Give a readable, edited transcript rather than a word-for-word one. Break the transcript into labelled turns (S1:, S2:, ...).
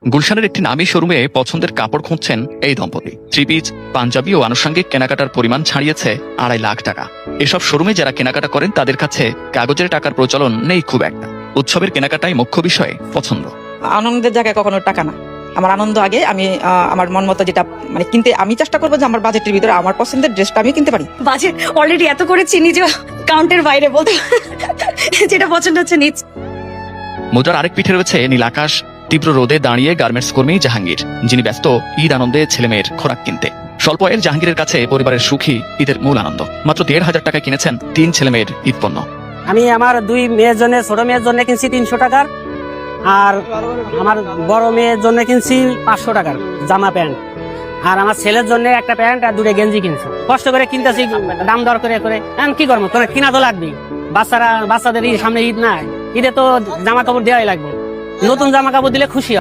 S1: গুলশানের একটি নামী শোরুমে পছন্দের কাপড় খুঁজছেন এই দম্পতি। থ্রি পিস, পাঞ্জাবি ও আনুষঙ্গিক কেনাকাটার পরিমাণ ছাড়িয়েছে 2.5 লাখ টাকা। এসব শোরুমে যারা কেনাকাটা করেন তাদের কাছে কাগজের টাকার প্রচলন নেই খুব একটা। উৎসবের কেনাকাটাই মুখ্য বিষয়, পছন্দ।
S2: আনন্দের জায়গায় কখনো টাকা না, আমার আনন্দ আগে। আমি আমার মন মতো যেটা কিনতে আমি চেষ্টা করবো যে আমার বাজেটের ভিতরে আমার পছন্দের ড্রেসটা আমি কিনতে পারি।
S3: বাজেট অলরেডি এত করেছি নিজে কাউন্টের বাইরে বলতে যেটা পছন্দ হচ্ছে নিজ।
S1: মোজার আরেক পিঠে রয়েছে নীল আকাশ। তীব্র রোদে দাঁড়িয়ে গার্মেন্টস কর্মী জাহাঙ্গীর, যিনি ব্যস্ত ঈদ আনন্দে ছেলেমেয়ের খোরাক কিনতে। স্বল্প আয়ের জাহাঙ্গীরের কাছে পরিবারের সুখী ঈদের মূল আনন্দ। মাত্র 1,500 টাকায় কিনেছেন 3 ছেলেমেয়ের ঈদ পণ্য।
S4: আমি আমার 2 মেয়ের জন্য, ছোট মেয়ের জন্য কিনছি 300 টাকার, আর আমার বড় মেয়ের জন্য কিনছি 500 টাকার জামা প্যান্ট, আর আমার ছেলের জন্য একটা প্যান্ট আর 2টা গেঞ্জি কিনছি। কষ্ট করে কিনতেছি, দাম দর করে করে। এখন কি করবো, তোরা কিনা তো লাগবেই। বাচ্চাদের সামনে ঈদ না, ঈদে তো জামা কাপড় দেওয়াই লাগবে। নতুন জামা কাপড় দিলে খুশি হয়।